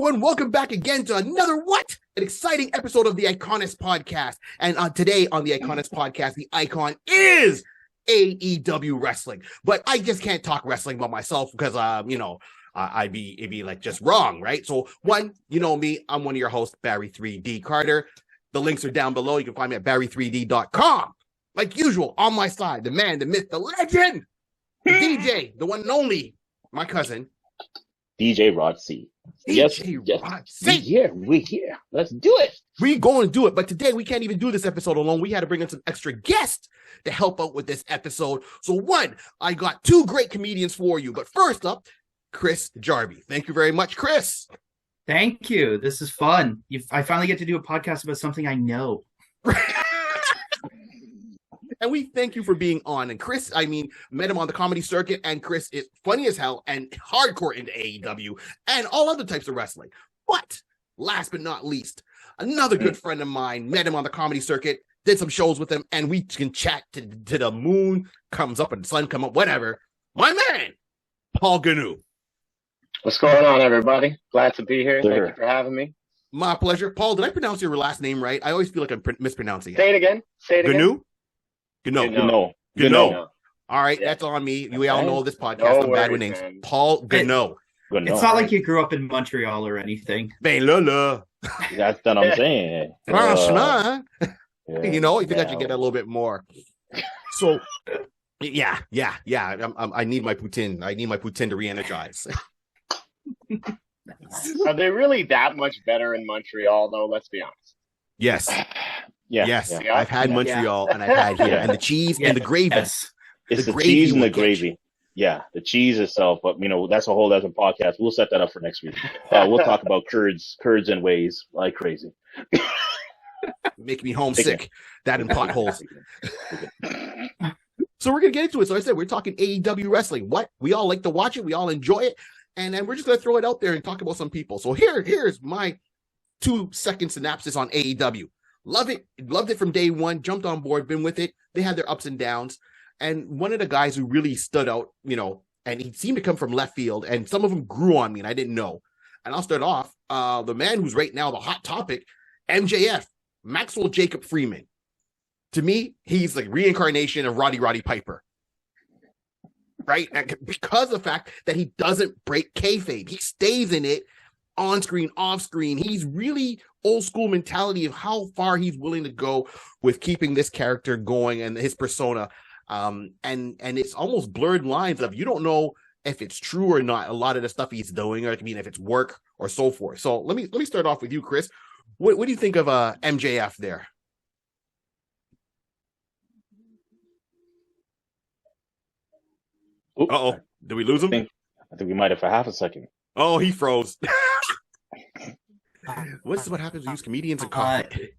everyone. Welcome back again to another an exciting episode of the Iconist Podcast. And today on the Iconist Podcast, the icon is AEW Wrestling. But I just can't talk wrestling by myself because, it'd be like just wrong, right? So one, you know me, I'm one of your hosts, Barry 3D Carter. The links are down below. You can find me at barry3d.com. Like usual, on my side, the man, the myth, the legend, the DJ, the one and only, my cousin, DJ Rod C. Yes. We're here. Let's do it. We're going to do it. But today we can't even do this episode alone. We had to bring in some extra guests to help out with this episode. So one, I got two great comedians for you. But first up, Chris Jarvie. Thank you very much, Chris. Thank you. This is fun. I finally get to do a podcast about something I know. And we thank you for being on. And Chris, met him on the comedy circuit, and Chris is funny as hell and hardcore into AEW and all other types of wrestling. But last but not least, another good friend of mine, met him on the comedy circuit, did some shows with him, and we can chat to the moon comes up and the sun come up, whatever. My man, Paul Goneau. What's going on, everybody? Glad to be here. Thank you for having me. My pleasure. Paul, did I pronounce your last name right? I always feel like I'm mispronouncing it. Say it again. Goneau? Goneau. All right, Yeah. That's on me. We all know this podcast. I'm bad with names. Man. Paul Goneau. It's not like you grew up in Montreal or anything. Ben Lola. That's what I'm saying. Franchement. You think I should get a little bit more. So, yeah. I need my poutine. I need my poutine to re-energize. Are they really that much better in Montreal, though? Let's be honest. Yes. Yes. Yeah. I've had Montreal and I've had here. And the cheese and the gravy. Yes. It's the cheese and the gravy. Yeah, the cheese itself. But, that's a whole other podcast. We'll set that up for next week. We'll talk about curds and ways like crazy. Make me homesick. That and potholes. So we're going to get into it. So I said, we're talking AEW wrestling. We all like to watch it. We all enjoy it. And then we're just going to throw it out there and talk about some people. So here's my 2-second synopsis on AEW. Loved it from day one, jumped on board, been with it. They had their ups and downs. And one of the guys who really stood out, and he seemed to come from left field, and some of them grew on me and I didn't know. And I'll start off, the man who's right now the hot topic, MJF, Maxwell Jacob Freeman. To me, he's like reincarnation of Roddy Piper. Right? And because of the fact that he doesn't break kayfabe. He stays in it on screen, off screen. He's really old school mentality of how far he's willing to go with keeping this character going and his persona. And it's almost blurred lines of you don't know if it's true or not. A lot of the stuff he's doing, or if it's work or so forth. So let me start off with you, Chris. What do you think of MJF there? Uh-oh. Did we lose him? I think we might have for half a second. Oh, he froze. What happens when you use comedians and coffee?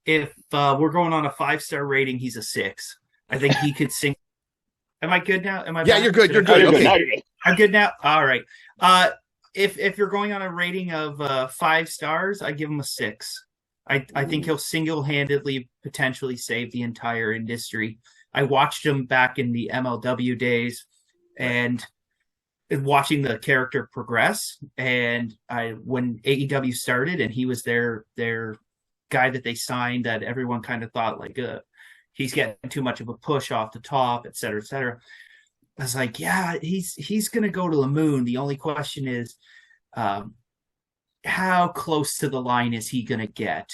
If we're going on a 5-star rating, he's a 6. I think he could sing. Am I good now? Am I? Yeah, back? you're good. You're good. Okay. I'm good now. All right. If you're going on a rating of 5 stars, I give him a 6. I think he'll single-handedly potentially save the entire industry. I watched him back in the MLW days, and watching the character progress. And when AEW started, and he was their guy that they signed, that everyone kind of thought like he's getting too much of a push off the top, et cetera, et cetera. I was like, yeah, he's going to go to the moon. The only question is, how close to the line is he going to get?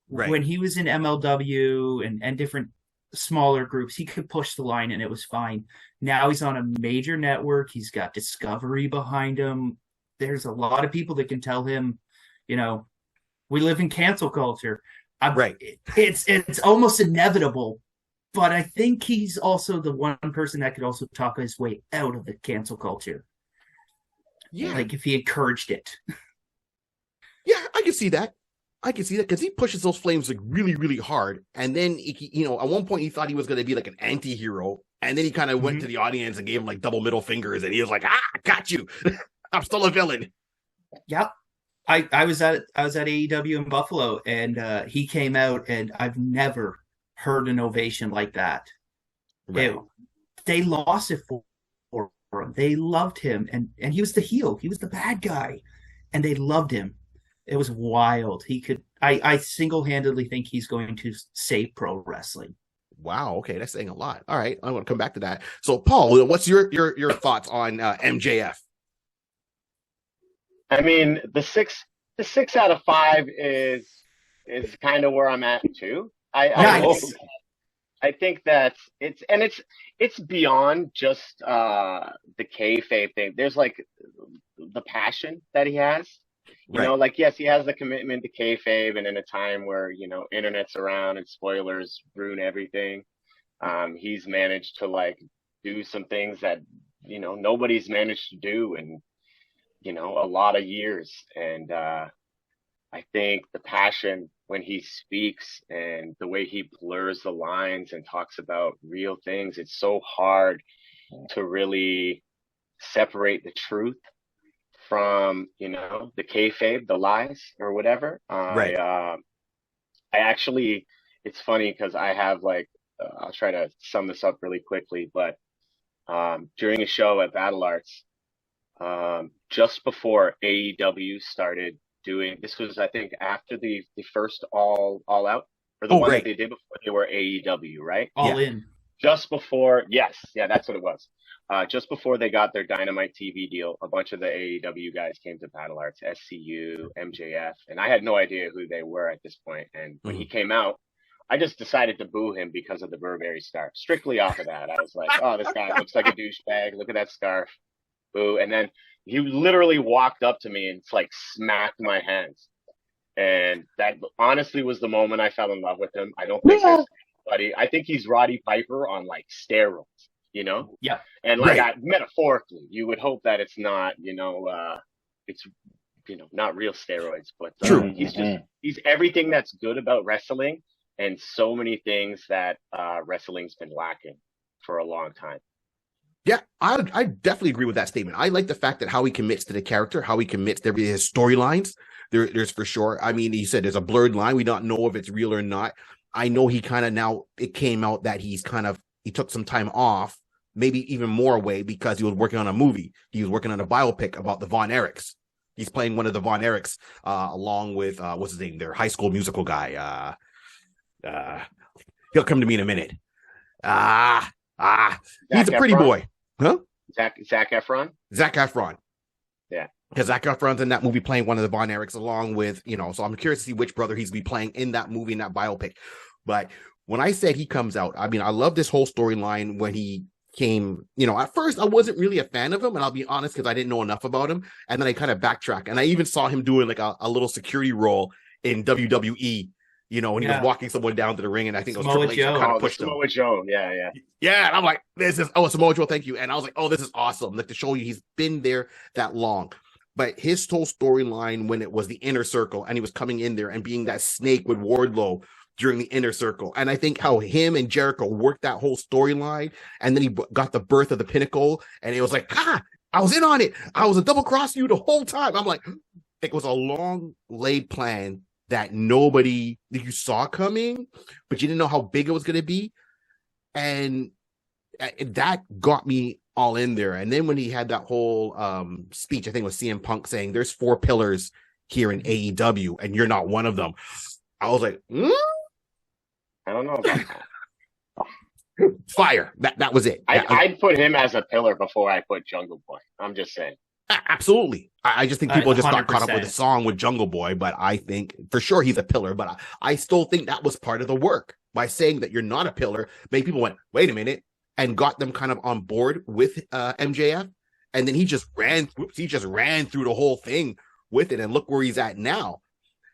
Right. When he was in MLW and different smaller groups, he could push the line and it was fine. Now he's on a major network. He's got Discovery behind him. There's a lot of people that can tell him, we live in cancel culture. Right. It's almost inevitable, but I think he's also the one person that could also talk his way out of the cancel culture. Yeah. Like if he encouraged it. Yeah, I can see that. Because he pushes those flames like really, really hard. And then, at one point he thought he was going to be like an anti-hero. And then he kind of went to the audience and gave him like double middle fingers. And he was like, got you. I'm still a villain. Yep. I was at AEW in Buffalo, and he came out, and I've never heard an ovation like that. Right. They lost it for him. They loved him, and he was the heel. He was the bad guy. and they loved him. It was wild. I single-handedly think he's going to save pro wrestling. Wow. Okay, that's saying a lot. All right, I want to come back to that. So, Paul, what's your thoughts on MJF? I mean, the 6 out of 5 is kind of where I'm at too. Nice. I think that it's beyond just the kayfabe thing. There's like the passion that he has. You know, like, yes, he has the commitment to kayfabe, and in a time where, you know, internet's around and spoilers ruin everything, he's managed to like do some things that, you know, nobody's managed to do in, you know, a lot of years. And I think the passion when he speaks and the way he blurs the lines and talks about real things, it's so hard to really separate the truth from, you know, the kayfabe, the lies or whatever. I actually, it's funny because I have like, I'll try to sum this up really quickly, but during a show at Battle Arts, just before AEW started doing, this was, I think, after the first All Out, or the one that they did before they were AEW, right? All In. Just before, yes, yeah, that's what it was. Just before they got their Dynamite TV deal, a bunch of the AEW guys came to Battle Arts, SCU, MJF, and I had no idea who they were at this point. And when he came out, I just decided to boo him because of the Burberry scarf. Strictly off of that, I was like, "Oh, this guy looks like a douchebag. Look at that scarf, boo!" And then he literally walked up to me and like smacked my hands, and that honestly was the moment I fell in love with him. I don't think there's anybody. I think he's Roddy Piper on like steroids. You know? Yeah. And like metaphorically, you would hope that it's not, you know, it's, you know, not real steroids, but he's everything that's good about wrestling and so many things that wrestling's been lacking for a long time. Yeah, I definitely agree with that statement. I like the fact that how he commits to the character, how he commits to his storylines. There's for sure. I mean, he said there's a blurred line. We don't know if it's real or not. I know he kind of now, it came out that he took some time off, maybe even more away, because he was working on a movie. He was working on a biopic about the Von Erichs. He's playing one of the Von Erichs, along with, what's his name? Their High School Musical guy. He'll come to me in a minute. He's a pretty boy. Huh? Zac Efron? Zac Efron. Yeah. Because Zac Efron's in that movie playing one of the Von Erichs along with, you know, so I'm curious to see which brother he's going to be playing in that movie, in that biopic. But when I said he comes out, I mean, I love this whole storyline when he came, you know, at first I wasn't really a fan of him, and I'll be honest, because I didn't know enough about him. And then I kind of backtrack, and I even saw him doing like a little security role in WWE, you know, when he was walking someone down to the ring, and I think it was Triple H that kind of pushed him. Samoa Joe, yeah. Yeah, and I'm like, Samoa Joe, thank you. And I was like, oh, this is awesome. Like, to show you he's been there that long. But his whole storyline when it was the Inner Circle, and he was coming in there and being that snake with Wardlow during the Inner Circle. And I think how him and Jericho worked that whole storyline, and then he got the birth of the Pinnacle, and it was like, I was in on it. I was a double cross you the whole time. I'm like, it was a long laid plan that you saw coming, but you didn't know how big it was going to be. And that got me all in there. And then when he had that whole speech, I think it was CM Punk saying there's 4 pillars here in AEW and you're not one of them. I was like, I don't know about that. Fire. That was it. I'd put him as a pillar before I put Jungle Boy. I'm just saying. Absolutely. I just think people just got 100%. caught up with the song with Jungle Boy, but I think for sure he's a pillar. But I still think that was part of the work. By saying that you're not a pillar, many people went, wait a minute, and got them kind of on board with MJF. And then he just ran through the whole thing with it, and look where he's at now.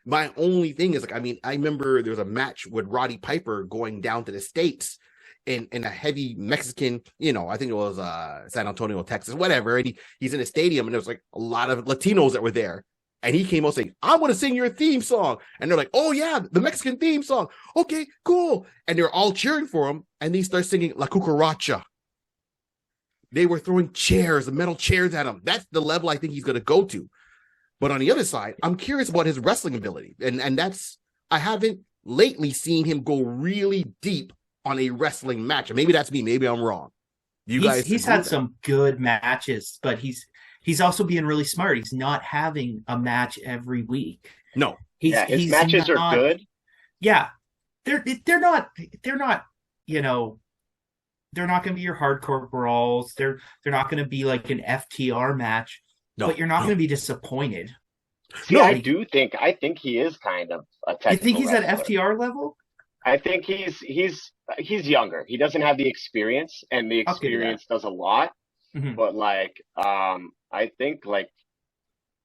My only thing is, like, I mean, I remember there was a match with Roddy Piper going down to the States in a heavy Mexican, you know, I think it was San Antonio, Texas, whatever. And he's in a stadium, and there was like a lot of Latinos that were there. And he came out saying, I want to sing your theme song. And they're like, oh yeah, the Mexican theme song. Okay, cool. And they're all cheering for him. And they start singing La Cucaracha. They were throwing chairs, metal chairs at him. That's the level I think he's going to go to. But on the other side, I'm curious about his wrestling ability. And that's, I haven't lately seen him go really deep on a wrestling match. And maybe that's me. Maybe I'm wrong. He's had some good matches, but he's also being really smart. He's not having a match every week. No. His matches are good. Yeah. They're not, you know, they're not going to be your hardcore brawls. They're not going to be like an FTR match, but you're not going to be disappointed. See, I think he is kind of a technical. You think he's wrestler. at FTR level? I think he's younger. He doesn't have the experience, and the experience does a lot. Mm-hmm. But like, I think like,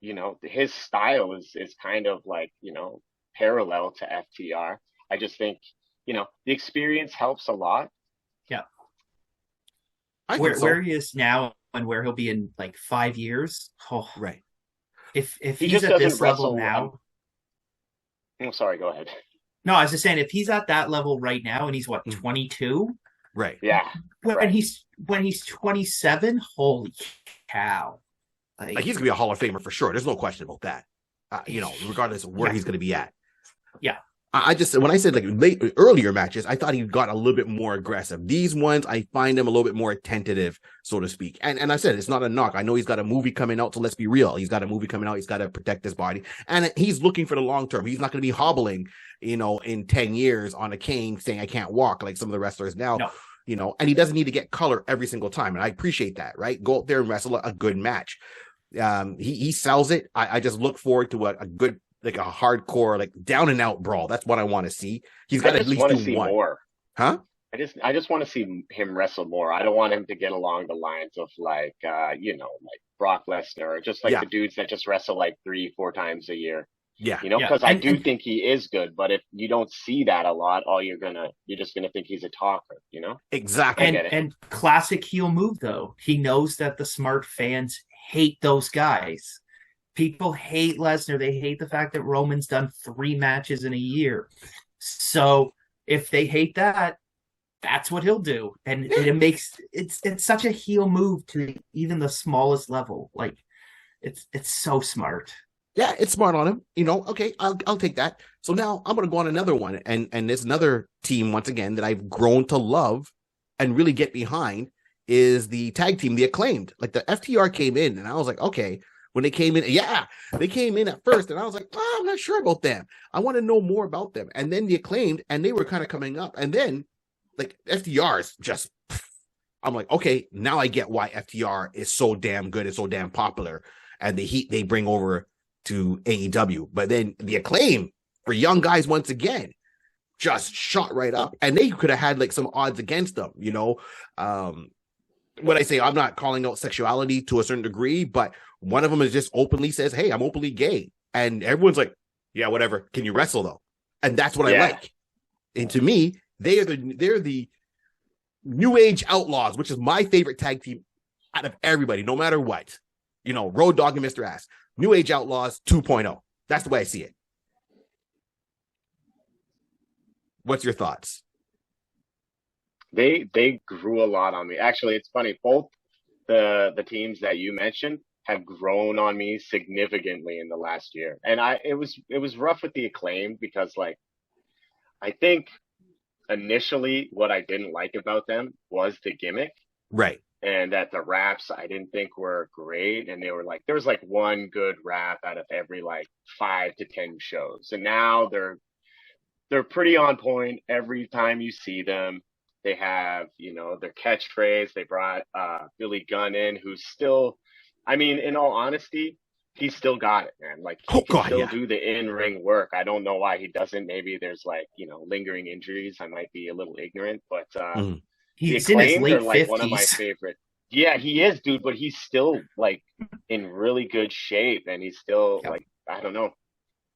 you know, his style is kind of like, you know, parallel to FTR. I just think, you know, the experience helps a lot. Yeah. Where he is now and where he'll be in like 5 years. Oh, right. If he he's just at this doesn't level wrestle now. I'm sorry, go ahead. No, I was just saying, if he's at that level right now and he's 22, right? Yeah. When he's 27, holy cow! Like he's gonna be a Hall of Famer for sure. There's no question about that. You know, regardless of where he's gonna be at. Yeah. I just, when I said like earlier matches, I thought he got a little bit more aggressive. These ones, I find him a little bit more tentative, so to speak. And I said, it's not a knock. I know he's got a movie coming out, so let's be real. He's got a movie coming out. He's got to protect his body. And he's looking for the long term. He's not going to be hobbling, you know, in 10 years on a cane saying, I can't walk like some of the wrestlers now, you know, and he doesn't need to get color every single time. And I appreciate that, right? Go out there and wrestle a good match. He sells it. I just look forward to a good, like a hardcore, like down and out brawl. That's what I want to see. He's got to at least do one. More. Huh? I just want to see him wrestle more. I don't want him to get along the lines of like, you know, like Brock Lesnar, or just like the dudes that just wrestle like 3-4 times a year. Yeah. You know, because I do think he is good, but if you don't see that a lot, you're just gonna think he's a talker, you know? Exactly. And classic heel move though. He knows that the smart fans hate those guys. People hate Lesnar. They hate the fact that Roman's done 3 matches in a year. So if they hate that, that's what he'll do. And it makes it's such a heel move to even the smallest level. Like it's so smart. Yeah, it's smart on him. You know, okay, I'll take that. So now I'm gonna go on another one, and there's another team once again that I've grown to love and really get behind is the tag team, the Acclaimed. Like the FTR came in, and I was like, okay. When they came in, they came in at first, and I was like, I'm not sure about them. I want to know more about them. And then the Acclaimed, and they were kind of coming up. And then, like, FTR's just, I'm like, okay, now I get why FTR is so damn good and so damn popular, and the heat they bring over to AEW. But then the Acclaim, for young guys, once again, just shot right up. And they could have had, like, some odds against them, you know? What I say, I'm not calling out sexuality to a certain degree, but one of them is just openly says, hey, I'm openly gay. And everyone's like, yeah, whatever. Can you wrestle though? And that's what I like. And to me, they're the New Age Outlaws, which is my favorite tag team out of everybody, no matter what. You know, Road Dogg and Mr. Ass. New Age Outlaws 2.0. That's the way I see it. What's your thoughts? They grew a lot on me. Actually, it's funny. Both the teams that you mentioned have grown on me significantly in the last year. And it was rough with the Acclaim because, like, I think initially what I didn't like about them was the gimmick. Right. And that the raps I didn't think were great. And they were like, there was like one good rap out of every like 5 to 10 shows. And now they're pretty on point every time you see them. They have, you know, their catchphrase. They brought Billy Gunn in, who's still, I mean, in all honesty, he's still got it, man. Like, he can still do the in-ring work. I don't know why he doesn't. Maybe there's, like, you know, lingering injuries. I might be a little ignorant, but he's in his late like 50s. One of my favorite. Yeah, he is, dude, but he's still, like, in really good shape, and he's still, like, I don't know.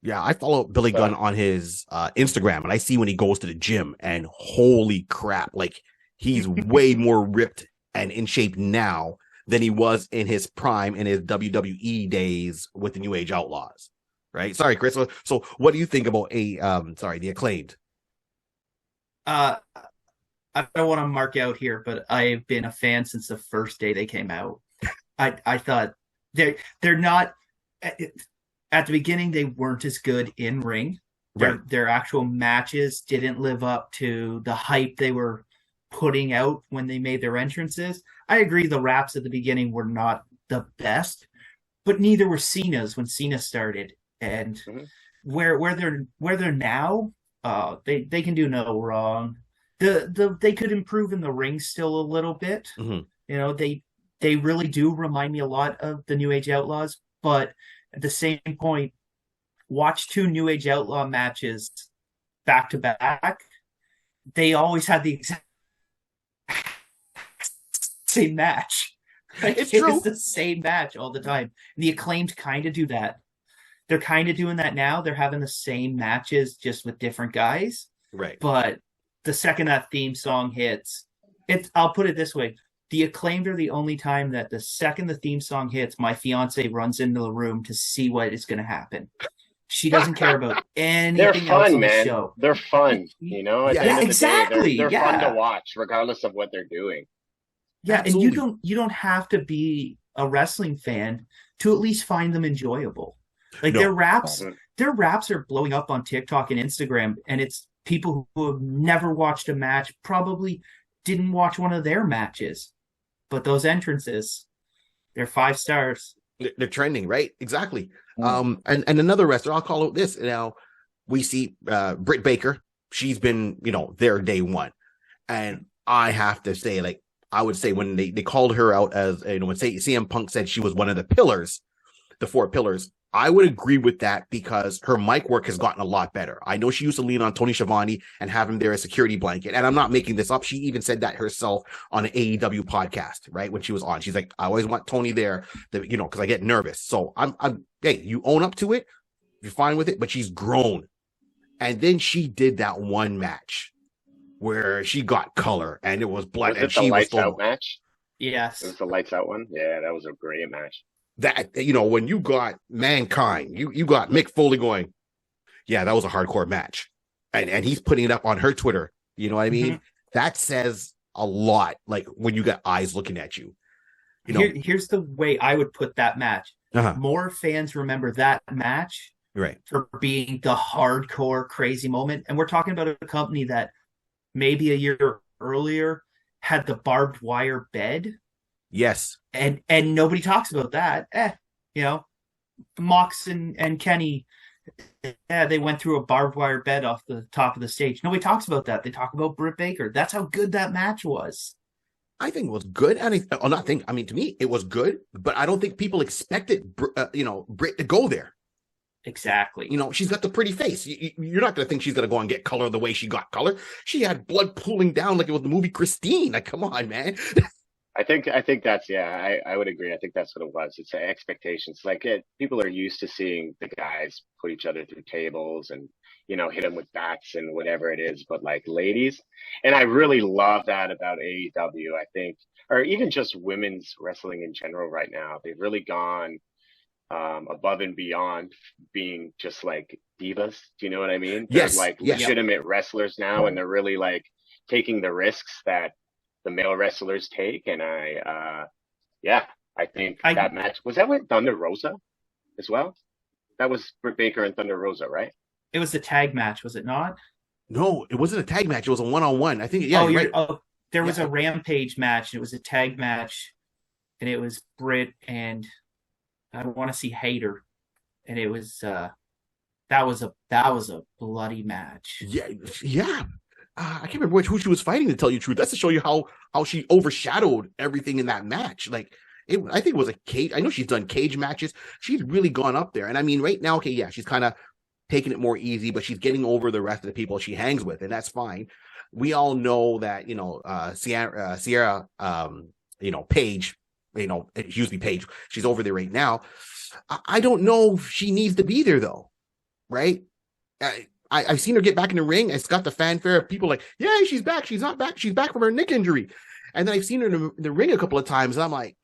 Yeah, I follow Billy Gunn on his Instagram, and I see when he goes to the gym, and holy crap, like, he's way more ripped and in shape now than he was in his prime in his WWE days with the New Age Outlaws, right? Sorry, Chris. So what do you think about the Acclaimed? I don't want to mark out here, but I've been a fan since the first day they came out. I thought they're not... At the beginning, they weren't as good in ring. Their actual matches didn't live up to the hype they were putting out when they made their entrances. I agree the raps at the beginning were not the best, but neither were Cena's when Cena started. And where they're now, they can do no wrong. They could improve in the ring still a little bit. You know, they really do remind me a lot of the New Age Outlaws, but at the same point, watch 2 New Age Outlaw matches back to back. They always had the exact same match. It's true. It's the same match all the time. And the Acclaimed kind of do that. They're kind of doing that now. They're having the same matches just with different guys. Right. But the second that theme song hits, I'll put it this way. The Acclaimed are the only time that the second the theme song hits, my fiance runs into the room to see what is going to happen. She doesn't care about anything else on the show. They're fun, you know? At the end of the day, they're fun to watch, regardless of what they're doing. Yeah, Absolutely. and you don't have to be a wrestling fan to at least find them enjoyable. Like their raps are blowing up on TikTok and Instagram, and it's people who have never watched a match, probably didn't watch one of their matches. But those entrances, they're 5 stars. They're trending, right? Exactly. And another wrestler, I'll call it this. Now we see Britt Baker. She's been, there day one. And I have to say, like, I would say when they called her out as, when CM Punk said she was one of the pillars, the 4 pillars, I would agree with that because her mic work has gotten a lot better. I know she used to lean on Tony Schiavone and have him there as security blanket. And I'm not making this up. She even said that herself on an AEW podcast, right? When she was on, she's like, I always want Tony there, because I get nervous. So hey, you own up to it. You're fine with it, but she's grown. And then she did that one match where she got color and it was blood. Was it the lights out match? Yes. It was the lights out one? Yeah, that was a great match. That, when you got Mankind, you got Mick Foley going, yeah, that was a hardcore match. And he's putting it up on her Twitter. You know what I mean? That says a lot, like when you got eyes looking at you. Here's the way I would put that match. More fans remember that match for being the hardcore crazy moment. And we're talking about a company that maybe a year earlier had the barbed wire bed. Yes. And nobody talks about that. Mox and Kenny, they went through a barbed wire bed off the top of the stage. Nobody talks about that. They talk about Britt Baker. That's how good that match was. I think it was good. And to me, it was good, but I don't think people expected, Britt to go there. Exactly. She's got the pretty face. You're not going to think she's going to go and get color the way she got color. She had blood pooling down like it was the movie Christine. Like, come on, man. I think that's, I would agree. I think that's what it was. It's expectations. Like people are used to seeing the guys put each other through tables and, hit them with bats and whatever it is. But like ladies, and I really love that about AEW, I think, or even just women's wrestling in general right now. They've really gone above and beyond being just like divas. Do you know what I mean? Yes. They're like legitimate wrestlers now, and they're really like taking the risks that the male wrestlers take. And I think that match, was that with Thunder Rosa as well? That was Britt Baker and Thunder Rosa, right? It was a tag match, was it not? No, it wasn't a tag match. It was a one-on-one. I think, there was a Rampage match. It was a tag match, and it was Britt and I want to see Hayter, and it was that was a bloody match. Yeah. I can't remember who she was fighting, to tell you the truth. That's to show you how she overshadowed everything in that match. Like, I think it was a cage. I know she's done cage matches. She's really gone up there. And I mean, right now, she's kind of taking it more easy, but she's getting over the rest of the people she hangs with, and that's fine. We all know that, Sierra, Paige, it used to be Paige. She's over there right now. I don't know if she needs to be there, though, right? I've seen her get back in the ring. It's got the fanfare of people like, yeah, she's back. She's not back. She's back from her neck injury. And then I've seen her in the ring a couple of times. And I'm like,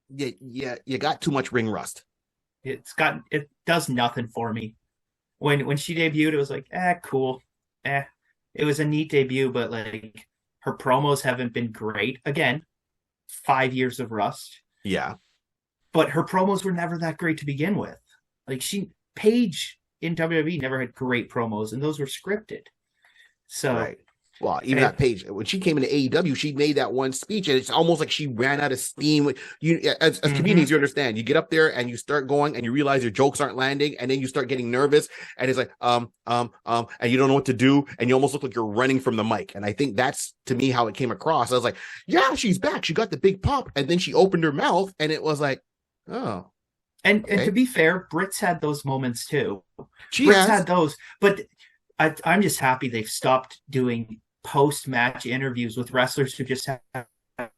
yeah, you got too much ring rust. It does nothing for me. When she debuted, it was like, cool. It was a neat debut, but like her promos haven't been great. Again, 5 years of rust. Yeah. But her promos were never that great to begin with. Like Paige in WWE never had great promos, and those were scripted. So Well, even that Paige, when she came into AEW, she made that one speech, and it's almost like she ran out of steam. You, as comedians, you understand. You get up there and you start going, and you realize your jokes aren't landing, and then you start getting nervous, and it's like, and you don't know what to do, and you almost look like you're running from the mic. And I think that's, to me, how it came across. I was like, yeah, she's back. She got the big pop, and then she opened her mouth, and it was like, oh. And to be fair, Britt's had those moments too. Britt's had those, but I'm just happy they've stopped doing post-match interviews with wrestlers who just have a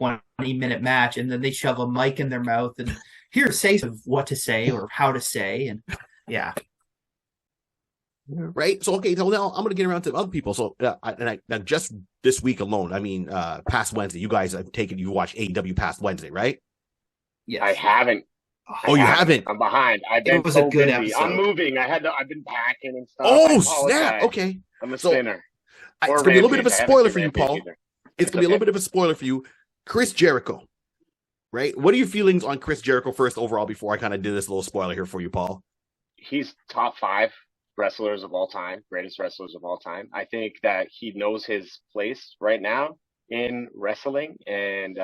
20-minute match, and then they shove a mic in their mouth and here say of what to say or how to say, and yeah. Right. So, okay. So now I'm going to get around to other people. So, just this week alone, I mean, past Wednesday, you guys have you watched AEW past Wednesday, right? Yes. I haven't. Oh, you haven't? I'm behind. It was so a good busy. Episode. I'm moving. I've been packing and stuff. Oh, snap. Okay. I'm a spinner. It's going to be a little bit of a spoiler for you, Paul. It's going to be a little bit of a spoiler for you. Chris Jericho, right? What are your feelings on Chris Jericho first overall before I kind of do this little spoiler here for you, Paul? He's top 5 wrestlers of all time, greatest wrestlers of all time. I think that he knows his place right now in wrestling, and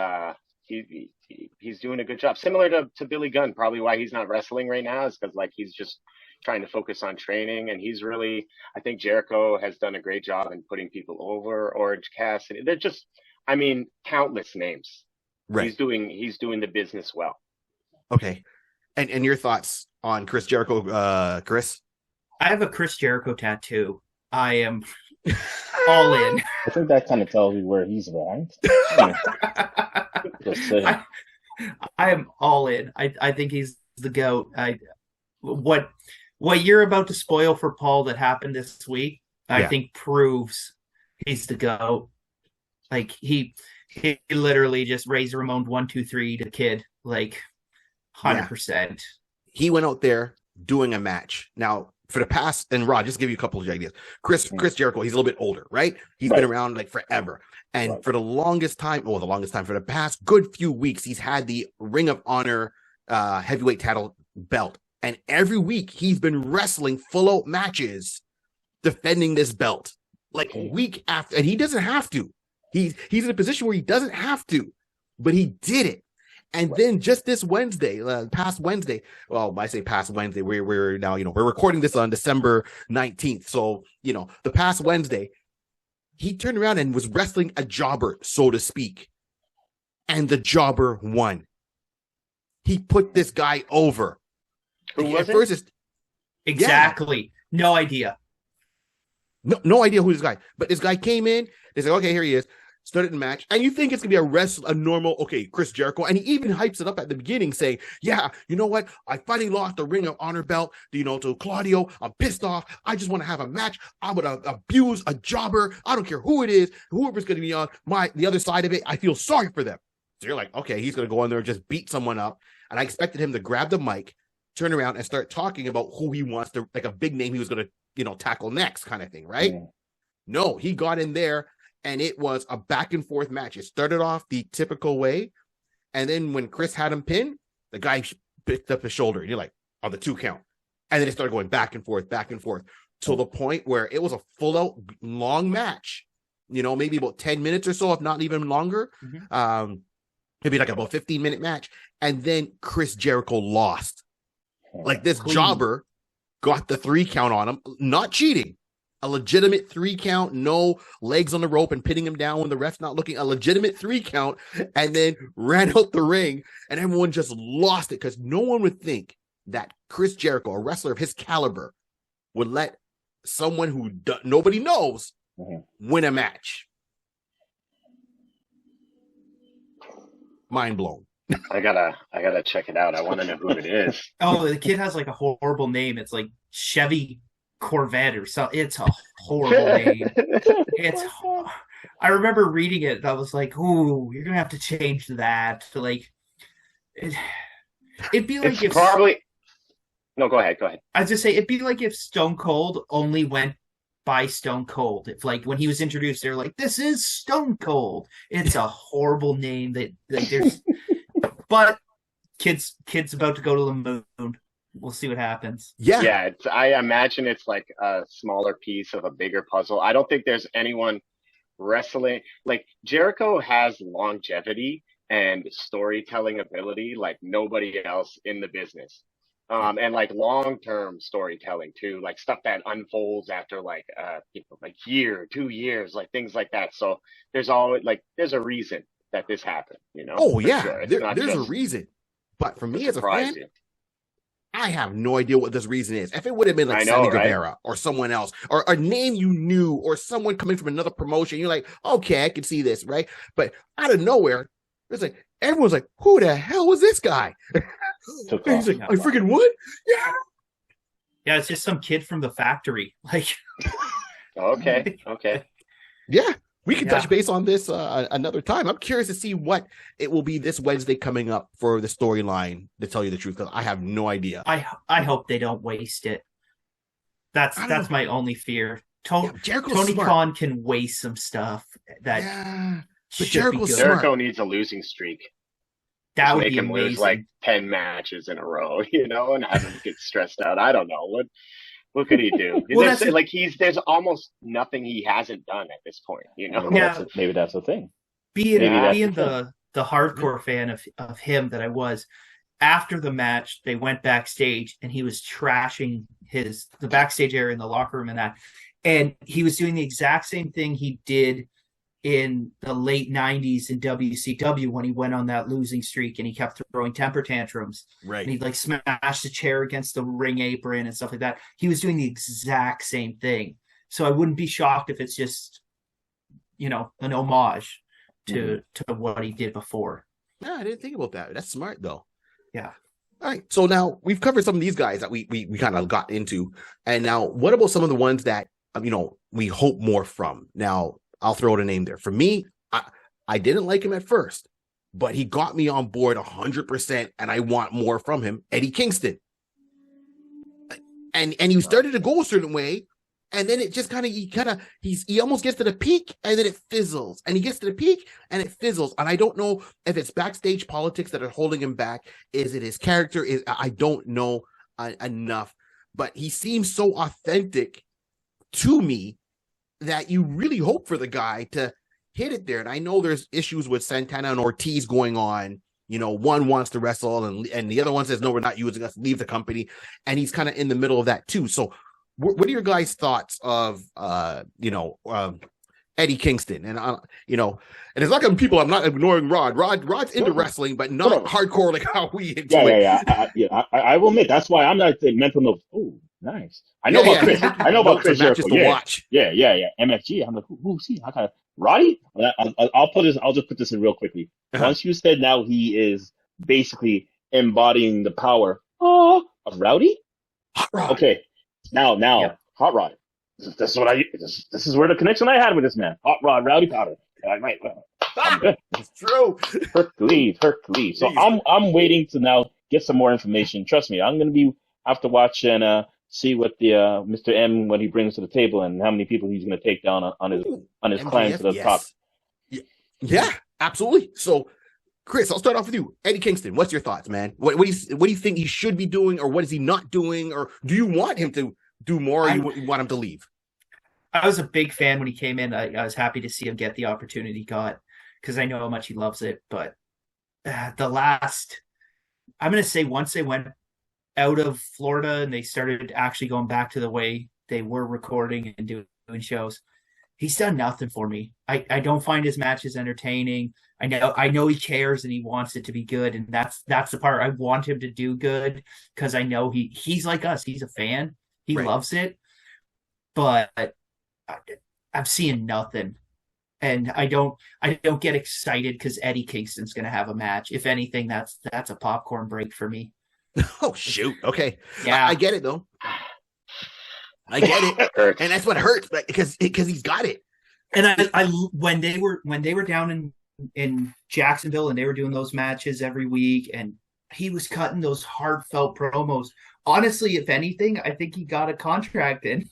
he's doing a good job. Similar to Billy Gunn, probably why he's not wrestling right now is because like he's just trying to focus on training, and he's really, I think Jericho has done a great job in putting people over. Orange Cassidy, they're just, I mean, countless names. Right. He's doing the business well. Okay, and your thoughts on Chris Jericho, Chris? I have a Chris Jericho tattoo. I am all in. I think that kind of tells you where he's ranked. I am all in. I think he's the GOAT. What you're about to spoil for Paul that happened this week, I think proves he's the GOAT. Like he literally just raised Ramon 1, 2, 3 to the kid, like 100%. He went out there doing a match. Now, for the past, and Rod, just give you a couple of ideas. Chris Jericho, he's a little bit older, right? He's been around like forever. And for the longest time, for the past good few weeks, he's had the Ring of Honor heavyweight title belt. And every week he's been wrestling full-out matches defending this belt. Like week after, and he doesn't have to. He's in a position where he doesn't have to, but he did it. And then just this Wednesday, past Wednesday, well, I say past Wednesday, we're now, we're recording this on December 19th. So, the past Wednesday, he turned around and was wrestling a jobber, so to speak. And the jobber won. He put this guy over. Who was it? Exactly. Yeah. No idea. No idea who this guy. But this guy came in. They said, okay, here he is. Started the match, and you think it's gonna be a normal, Chris Jericho, and he even hypes it up at the beginning, saying, "Yeah, you know what? I finally lost the Ring of Honor belt, to Claudio. I'm pissed off. I just want to have a match. I would abuse a jobber. I don't care who it is, whoever's gonna be on the other side of it. I feel sorry for them." So you're like, okay, he's gonna go in there and just beat someone up, and I expected him to grab the mic, turn around, and start talking about who he wants to, like a big name he was gonna, tackle next, kind of thing, right? Yeah. No, he got in there. And it was a back and forth match. It started off the typical way. And then when Chris had him pinned, the guy picked up his shoulder. And you're like, on the 2 count. And then it started going back and forth to the point where it was a full out long match, maybe about 10 minutes or so, if not even longer. Mm-hmm. Maybe like about 15-minute match. And then Chris Jericho lost. Like this jobber got the 3 count on him, not cheating. A legitimate 3 count, no legs on the rope and pinning him down when the ref's not looking, a legitimate 3 count, and then ran out the ring, and everyone just lost it because no one would think that Chris Jericho, a wrestler of his caliber, would let someone who nobody knows win a match. Mind blown. I gotta check it out. I want to know who it is. Oh, the kid has like a horrible name. It's like Chevy Corvette or something. It's a horrible name. I remember reading it and I was like, ooh, you're gonna have to change that to like it'd be like it's if probably no go ahead I was just say it'd be like if Stone Cold only went by Stone Cold. If like when he was introduced they're like, this is Stone Cold. It's a horrible name that there's but kids about to go to the moon. we'll see what happens. Yeah. Yeah, I imagine it's like a smaller piece of a bigger puzzle. I don't think there's anyone wrestling like Jericho has longevity and storytelling ability like nobody else in the business. And like long-term storytelling too, like stuff that unfolds after like like year, 2 years, like things like that. So there's always like there's a reason that this happened, Oh yeah, sure. there's a reason. But for me as a fan, I have no idea what this reason is. If it would have been like Sammy Guevara or someone else, or a name you knew, or someone coming from another promotion, you're like, okay, I can see this, right? But out of nowhere, it's like everyone's like, who the hell was this guy? He's like, I freaking what? Yeah. Yeah, it's just some kid from the factory. Like, okay. Yeah. We can touch base on this another time. I'm curious to see what it will be this Wednesday coming up for the storyline, to tell you the truth, because I have no idea. I hope they don't waste it. That's my only fear. Tony Khan can waste some stuff that but Jericho needs a losing streak. That would make be him amazing. Lose like 10 matches in a row, and have him get stressed out. I don't know. What could he do? Well, there's almost nothing he hasn't done at this point, Maybe that's the thing. Being the hardcore fan of him that I was, after the match, they went backstage and he was trashing the backstage area in the locker room and he was doing the exact same thing he did in the late 90s in WCW when he went on that losing streak and he kept throwing temper tantrums. Right. And he'd like smash the chair against the ring apron and stuff like that. He was doing the exact same thing. So I wouldn't be shocked if it's just, an homage to what he did before. Yeah, I didn't think about that. That's smart though. Yeah. All right. So now we've covered some of these guys that we kind of got into. And now what about some of the ones that, we hope more from? Now, I'll throw out a name there. For me, I didn't like him at first, but he got me on board 100%, and I want more from him. Eddie Kingston. And he started to go a certain way, and then it just he almost gets to the peak, and then it fizzles. And he gets to the peak, and it fizzles. And I don't know if it's backstage politics that are holding him back. Is it his character? I don't know enough. But he seems so authentic to me that you really hope for the guy to hit it there. And I know there's issues with Santana and Ortiz going on. One wants to wrestle and the other one says, no, we're not using us, leave the company. And he's kind of in the middle of that too. So what are your guys' thoughts of, Eddie Kingston? And, and it's not people, I'm not ignoring Rod. Rod's into wrestling, but not hardcore like how we enjoy it. I will admit, that's why I'm not the mental note. Oh, nice. I know about Chris. I know about Chris Jericho. Watch. Yeah. MFG. I'm like, who's he? I kind of Roddy. I'll just put this in real quickly. Once you said now he is basically embodying the power of Rowdy. Hot Rod. Okay. Now, Hot Rod. This is where the connection I had with this man. Hot Rod, Rowdy Powder. It's true. Hercules. So I'm waiting to now get some more information. Trust me, I'm gonna have to watch and see what the Mr. M, what he brings to the table and how many people he's gonna take down on his climb to the top. Yeah, absolutely. So Chris, I'll start off with you. Eddie Kingston, what's your thoughts, man? What do you think he should be doing, or what is he not doing, or do you want him to do more, or you want him to leave? I was a big fan when he came in. I was happy to see him get the opportunity he got because I know how much he loves it. But I'm going to say once they went out of Florida and they started actually going back to the way they were recording and doing shows, he's done nothing for me. I don't find his matches entertaining. I know he cares and he wants it to be good, and that's the part. I want him to do good because I know he's like us. He's a fan. He loves it, but I'm seeing nothing, and I don't get excited because Eddie Kingston's going to have a match. If anything, that's a popcorn break for me. Oh shoot! Okay, yeah, I get it though. I get it, and that's what hurts, because he's got it. And I when they were down in Jacksonville and they were doing those matches every week, and he was cutting those heartfelt promos. Honestly, if anything, I think he got a contract in.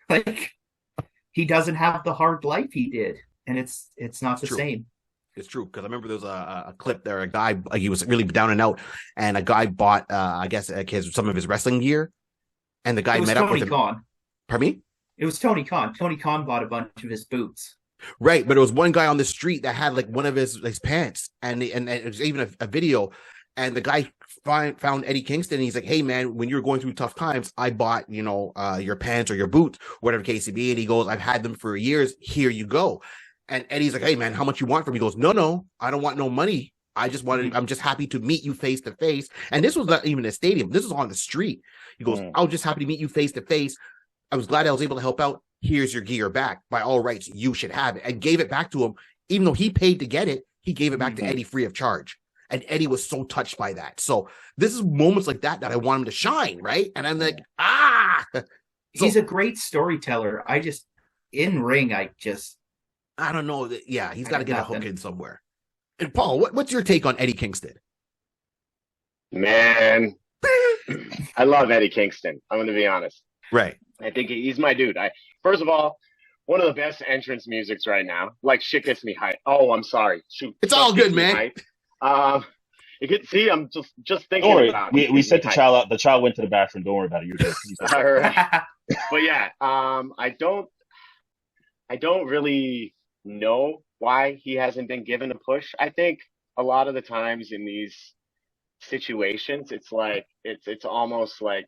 Like, he doesn't have the hard life he did, and it's not the same. It's true, because I remember there was a clip there. A guy, like, he was really down and out, and a guy bought, I guess, like some of his wrestling gear, and the guy met up with him. Khan. Pardon me? It was Tony Khan. Tony Khan bought a bunch of his boots. Right, but it was one guy on the street that had like one of his pants, and it was even a video, and the guy found Eddie Kingston, and he's like, "Hey man, when you're going through tough times, I bought your pants or your boots, whatever case it be," and he goes, "I've had them for years. Here you go." And Eddie's like, "Hey man, how much you want from me?" He goes, "No, I don't want no money. I'm just happy to meet you face to face." And this was not even a stadium. This was on the street. He goes, "I was just happy to meet you face to face. I was glad I was able to help out. Here's your gear back. By all rights, you should have it." And gave it back to him. Even though he paid to get it, he gave it back to Eddie free of charge. And Eddie was so touched by that. So this is moments like that I want him to shine, right? And I'm like, So, he's a great storyteller. In ring, I don't know. Yeah, he's got to get a hook in somewhere. And Paul, what's your take on Eddie Kingston? Man, I love Eddie Kingston. I'm going to be honest. Right. I think he's my dude. First of all, one of the best entrance musics right now. Like, shit gets me hyped. Oh, I'm sorry. Shoot, it's all good, man. You can see I'm just thinking. Don't worry. About we sent the child out. The child went to the bathroom. Don't worry about it. You're good. All right. But yeah, I don't really know why he hasn't been given a push. I think a lot of the times in these situations, it's like it's almost like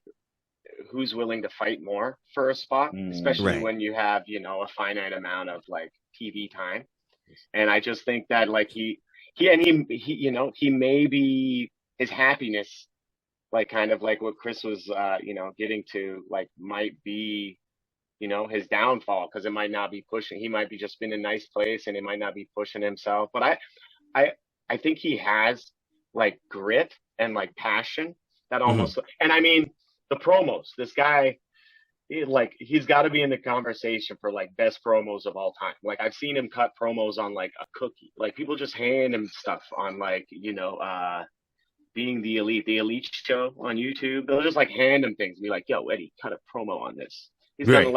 who's willing to fight more for a spot, especially when you have, a finite amount of like TV time. And I just think that like he may be his happiness, like kind of like what Chris was, getting to, like might be, his downfall, because it might not be pushing. He might be just been in a nice place and it might not be pushing himself. But I think he has like grit and like passion that almost, and I mean, the promos, this guy, he's got to be in the conversation for like best promos of all time. Like I've seen him cut promos on like a cookie. Like people just hand him stuff on like, being the elite show on YouTube. They'll just like hand him things and be like, "Yo, Eddie, cut a promo on this." He's kind of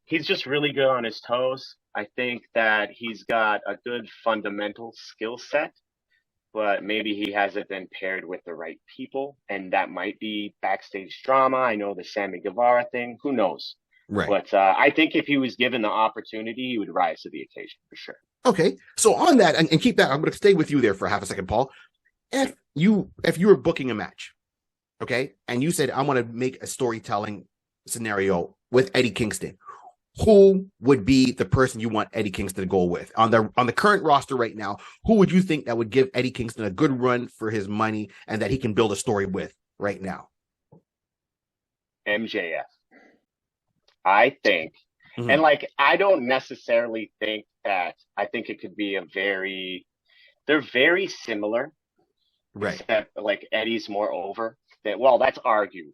he's just really good on his toes. I think that he's got a good fundamental skill set, but maybe he hasn't been paired with the right people, and that might be backstage drama. I know the Sammy Guevara thing. Who knows? Right. But I think if he was given the opportunity, he would rise to the occasion for sure. Okay. So on that, and keep that, I'm going to stay with you there for half a second, Paul. If you were booking a match, okay, and you said, "I want to make a storytelling scenario with Eddie Kingston," who would be the person you want Eddie Kingston to go with on the current roster right now? Who would you think that would give Eddie Kingston a good run for his money and that he can build a story with right now? MJF. I think, and like, I don't necessarily think that, I think it could be they're very similar, right? Except like Eddie's more over. Well, that's arguable,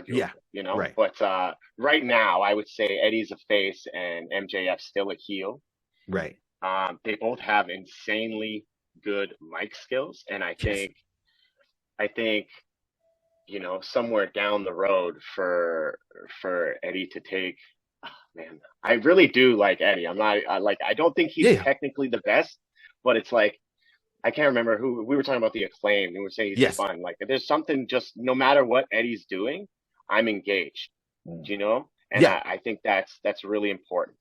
yeah, right. But right now, I would say Eddie's a face and MJF's still a heel. Right. They both have insanely good mic skills, and I think, somewhere down the road for Eddie to take. Man, I really do like Eddie. I don't think he's technically the best, but it's like, I can't remember who we were talking about, the Acclaimed, and we were saying he's fun. Like there's something, just no matter what Eddie's doing, I'm engaged, And I think that's really important.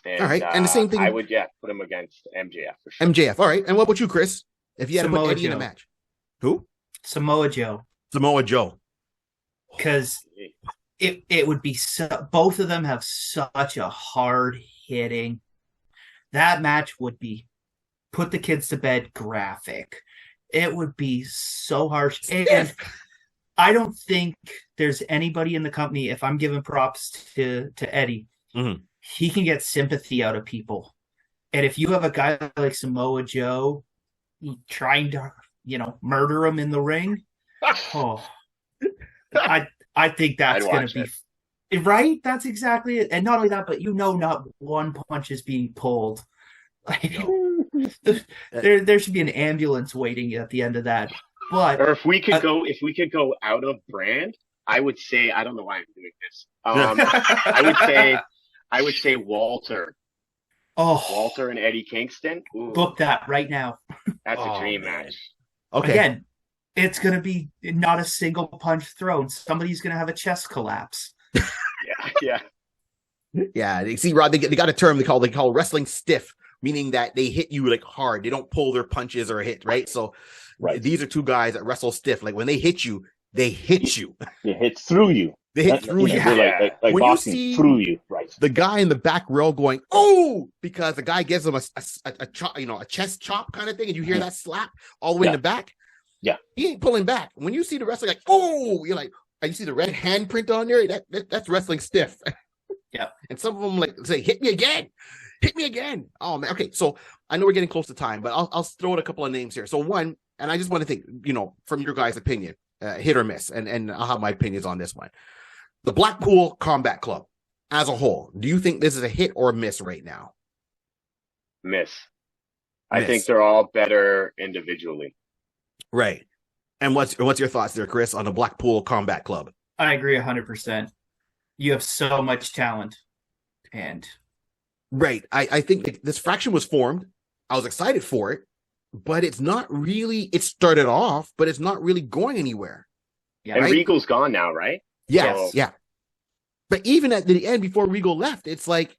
And, all right. And the same thing, I would, put him against MJF for sure. MJF. All right. And what about you, Chris? If you had to put Eddie in a match, who? Samoa Joe. Because it would be both of them have such a hard hitting. That match would be put the kids to bed graphic. It would be so harsh. And I don't think there's anybody in the company, if I'm giving props to Eddie, he can get sympathy out of people. And if you have a guy like Samoa Joe trying to, murder him in the ring, I think that's going to be right. That's exactly it. And not only that, but not one punch is being pulled. Like, there should be an ambulance waiting at the end of that. But or if we could go out of brand, I would say, I don't know why I'm doing this. I would say Walter Oh, Walter and Eddie Kingston. Ooh, book that right now. that's a Oh, dream man. match. Okay. Again, it's going to be not a single punch thrown. Somebody's going to have a chest collapse. Yeah. Yeah. You see, Rod, they got a term they call wrestling stiff, meaning that they hit you like hard. They don't pull their punches or hit, right? So these are two guys that wrestle stiff. Like when they hit you, they hit you. They hit through you. They hit through you. Like when boxing, you see through you, right? the guy in the back row going, oh, because the guy gives him a chop, a chest chop kind of thing, and you hear that slap all the way in the back. Yeah. He ain't pulling back. When you see the wrestler like, oh, you're like, and you see the red handprint on there, that's wrestling stiff. Yeah. And some of them like say, hit me again. Oh man. Okay. So I know we're getting close to time, but I'll throw out a couple of names here. So one, and I just want to think, from your guys' opinion, hit or miss, and I'll have my opinions on this one. The Blackpool Combat Club as a whole, do you think this is a hit or a miss right now? Miss. I think they're all better individually. Right. And what's your thoughts there, Chris, on the Blackpool Combat Club? I agree 100%. You have so much talent. And right. I think this faction was formed. I was excited for it, but it's not really, it started off, but it's not really going anywhere. Yeah, and Regal's gone now, right? Yes. So. Yeah. But even at the end, before Regal left, it's like,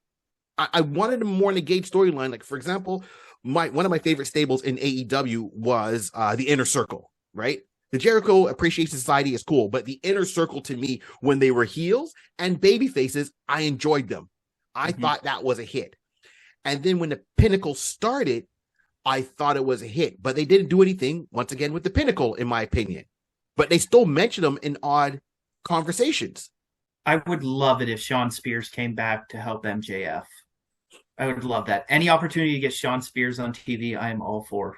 I wanted a more engaged storyline. Like, for example, one of my favorite stables in AEW was the Inner Circle, right? The Jericho Appreciation Society is cool, but the Inner Circle to me, when they were heels and baby faces, I enjoyed them. I thought that was a hit. And then when the Pinnacle started, I thought it was a hit, but they didn't do anything, once again, with the Pinnacle, in my opinion. But they still mention them in odd conversations. I would love it if Sean Spears came back to help MJF. I would love that. Any opportunity to get Sean Spears on TV, I am all for.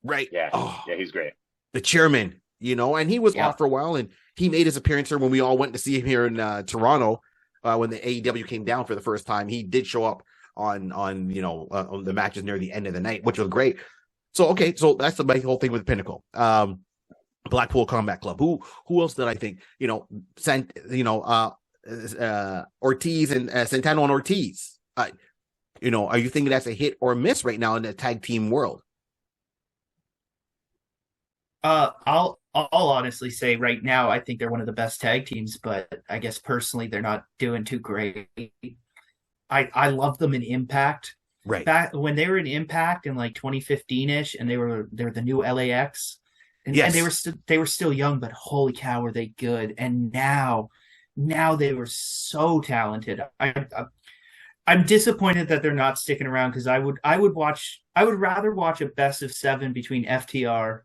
Right. Yeah. Yeah, he's great. The chairman, and he was off for a while, and he made his appearance here when we all went to see him here in Toronto when the AEW came down for the first time. He did show up on the matches near the end of the night, which was great. So that's my whole thing with Pinnacle. Blackpool Combat Club. Who else did I think? Ortiz and Santana and Ortiz. Are you thinking that's a hit or a miss right now in the tag team world? I'll honestly say right now, I think they're one of the best tag teams, but I guess personally they're not doing too great. I love them in Impact. Right. Back when they were in Impact in like 2015-ish, and they were the new LAX. And they were still young, but holy cow, were they good! And now they were so talented. I'm disappointed that they're not sticking around, because I would rather watch a best of 7 between FTR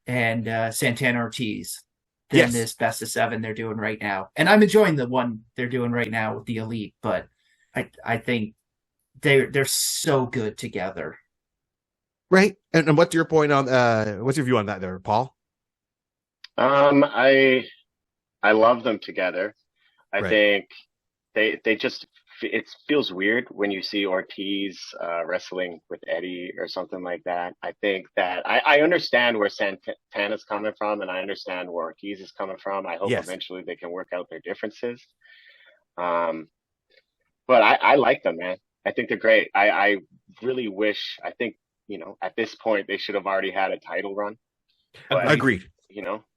and Santana Ortiz than this best of 7 they're doing right now. And I'm enjoying the one they're doing right now with the Elite, but I think they're so good together. Right. And what's your point on what's your view on that there, Paul? I love them together. I think they just, it feels weird when you see Ortiz wrestling with Eddie or something like that. I think that I understand where Santana's coming from, and I understand where Ortiz is coming from. I hope eventually they can work out their differences. But I like them, man. I think they're great. I really wish, I think, at this point, they should have already had a title run. But, agreed.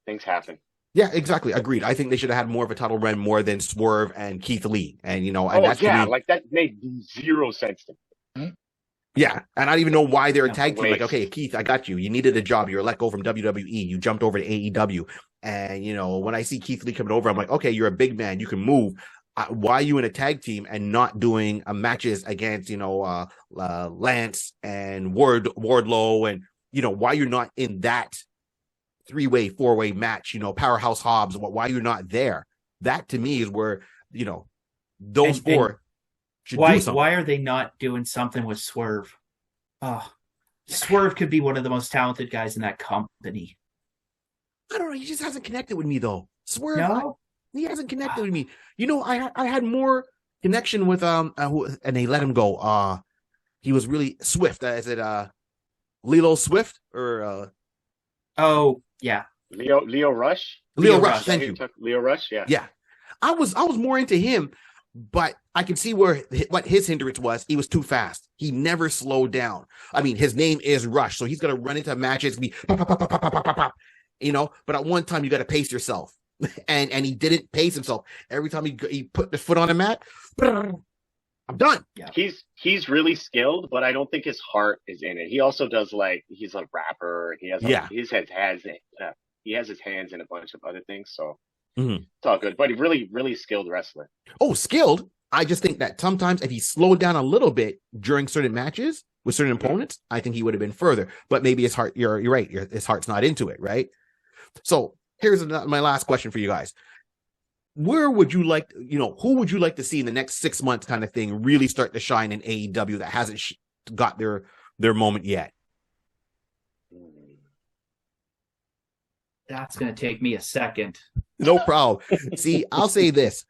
Things happen. Yeah, exactly. Agreed. I think they should have had more of a title run more than Swerve and Keith Lee. And, like that made zero sense to me. Yeah. And I don't even know why they're a tag team. Like, okay, Keith, I got you. You needed a job. You were let go from WWE. You jumped over to AEW. And, when I see Keith Lee coming over, I'm like, okay, you're a big man. You can move. Why are you in a tag team and not doing matches against, Lance and Wardlow, and, why you're not in that 3-way, 4-way match, Powerhouse Hobbs, why you're not there? That to me is where, those four should do something. Why are they not doing something with Swerve? Swerve could be one of the most talented guys in that company. I don't know. He just hasn't connected with me, though. Swerve. No? He hasn't connected with me. I had more connection with and they let him go. He was really Swift. Is it Lilo Swift or Oh yeah, Leo Rush. Leo Rush. Thank you. Leo Rush. Yeah. Yeah. I was more into him, but I can see what his hindrance was. He was too fast. He never slowed down. I mean, his name is Rush, so he's going to run into matches, be pop, pop, pop, pop, pop, pop, pop, you know, but at one time you got to pace yourself. And he didn't pace himself. Every time he put the foot on the mat, I'm done. Yeah. He's really skilled, but I don't think his heart is in it. He also does he's a rapper. He has he has his hands in a bunch of other things, so it's all good. But he really, really skilled wrestler. Oh, skilled. I just think that sometimes if he slowed down a little bit during certain matches with certain opponents, I think he would have been further. But maybe his heart, you're right. His heart's not into it, right? So here's my last question for you guys. Where would you like, who would you like to see in the next 6 months kind of thing really start to shine in AEW that hasn't got their moment yet? That's going to take me a second. No problem. See, I'll say this.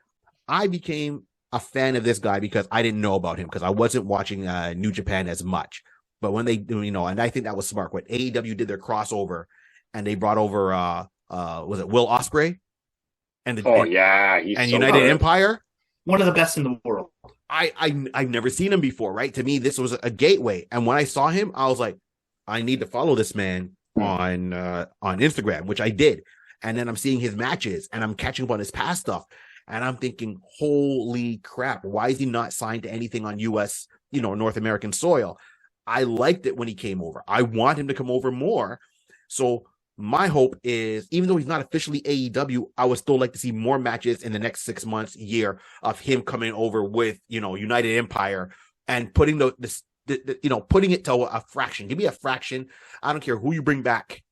I became a fan of this guy because I didn't know about him because I wasn't watching New Japan as much. But when they, and I think that was smart. When AEW did their crossover and they brought over, was it Will Ospreay? And United good. Empire. One of the best in the world. I've never seen him before, right? To me, this was a gateway. And when I saw him, I was like, I need to follow this man on Instagram, which I did. And then I'm seeing his matches and I'm catching up on his past stuff. And I'm thinking, holy crap, why is he not signed to anything on US, North American soil? I liked it when he came over. I want him to come over more. So my hope is, even though he's not officially AEW, I would still like to see more matches in the next 6 months, year of him coming over with, United Empire and putting putting it to a fraction. Give me a fraction. I don't care who you bring back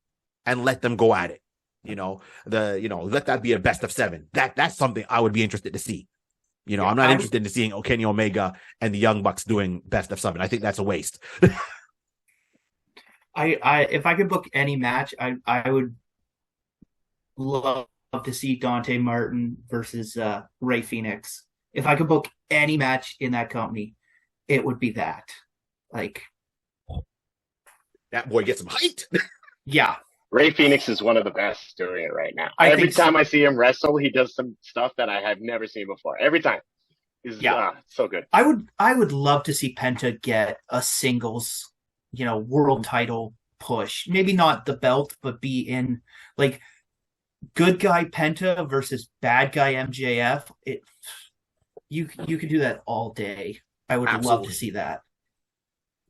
and let them go at it. Let that be a best of 7. That's something I would be interested to see. I'm not interested in seeing Kenny Omega and the Young Bucks doing best of 7. I think that's a waste. If I could book any match, I would love to see Dante Martin versus Ray Phoenix. If I could book any match in that company, it would be that. That boy gets some height. Yeah. Ray Phoenix is one of the best doing it right now. Every time I see him wrestle, he does some stuff that I have never seen before. Every time. He's so good. I would love to see Penta get a singles, world title push. Maybe not the belt, but be in good guy Penta versus bad guy MJF. You could do that all day. I would love to see that.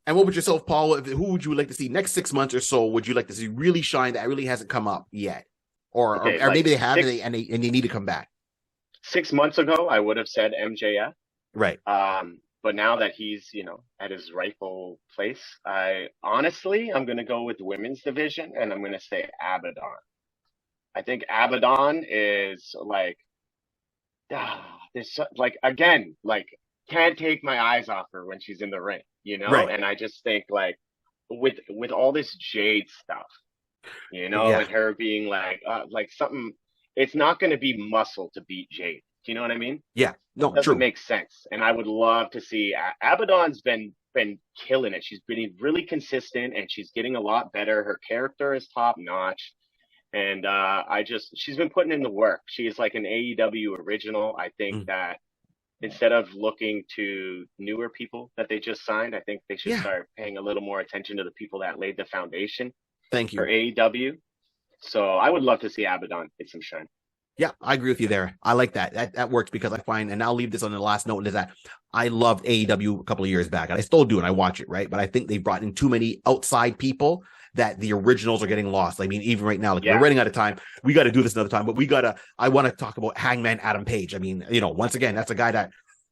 And what would yourself, Paul? Who would you like to see next 6 months or so? Would you like to see really shine that really hasn't come up yet, or maybe they have and they need to come back? 6 months ago, I would have said MJF. Right. But now that he's at his rightful place, I'm going to go with the women's division, and I'm going to say Abaddon. I think Abaddon is can't take my eyes off her when she's in the ring. Right. And I just think with all this Jade stuff, and her being something, it's not going to be muscle to beat Jade. Do you know what I mean? Yeah. No, it doesn't make sense. And I would love to see Abaddon's been killing it. She's been really consistent and she's getting a lot better. Her character is top notch. And she's been putting in the work. She's like an AEW original. I think that instead of looking to newer people that they just signed, I think they should start paying a little more attention to the people that laid the foundation. Thank you. For AEW. So I would love to see Abaddon get some shine. Yeah, I agree with you there. I like that. That works because I find, and I'll leave this on the last note, is that I loved AEW a couple of years back, and I still do, and I watch it, right? But I think they brought in too many outside people that the originals are getting lost. I mean, even right now, we're running out of time. We got to do this another time, but I want to talk about Hangman Adam Page. I mean, once again, that's a guy that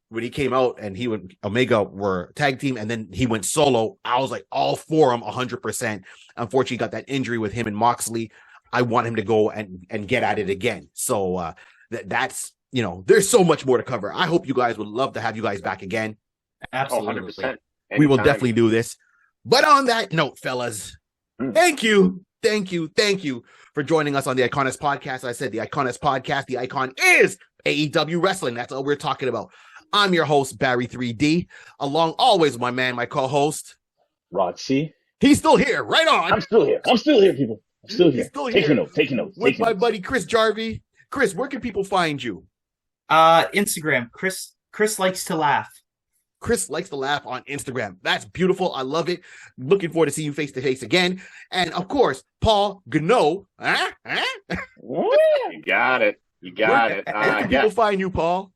when he came out and he would Omega were tag team and then he went solo, I was like all for him 100%. Unfortunately, he got that injury with him and Moxley. I want him to go and get at it again. So that's, there's so much more to cover. I hope you guys would love to have you guys back again. Absolutely. 100%. We will definitely do this. But on that note, fellas, thank you for joining us on the Iconist Podcast. As I said, the Iconist Podcast, the icon is AEW Wrestling. That's all we're talking about. I'm your host, Barry 3D, along always with my man, my co-host, Rod C. He's still here. Right on. I'm still here, people. I'm still here. Taking notes. With my buddy, Chris Jarvie. Chris, where can people find you? Instagram, Chris Chris likes to laugh. Chris likes to laugh on Instagram. That's beautiful. I love it. Looking forward to seeing you face to face again. And of course, Paul Goneau. You got it. You got it. Where can people find you, Paul?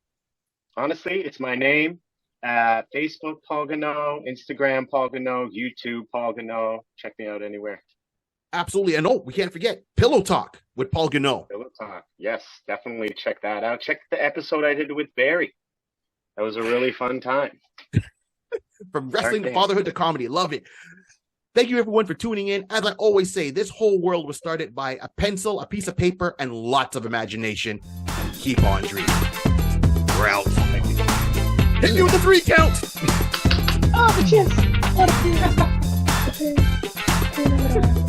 Honestly, it's my name. Facebook, Paul Goneau. Instagram, Paul Goneau. YouTube, Paul Goneau. Check me out anywhere. Absolutely. And we can't forget Pillow Talk with Paul Goneau. Pillow Talk. Yes, definitely check that out. Check the episode I did with Barry. That was a really fun time. From wrestling to fatherhood to comedy. Love it. Thank you, everyone, for tuning in. As I always say, this whole world was started by a pencil, a piece of paper, and lots of imagination. Keep on dreaming. We're out. Hit me with the 3 count. Oh, the chance.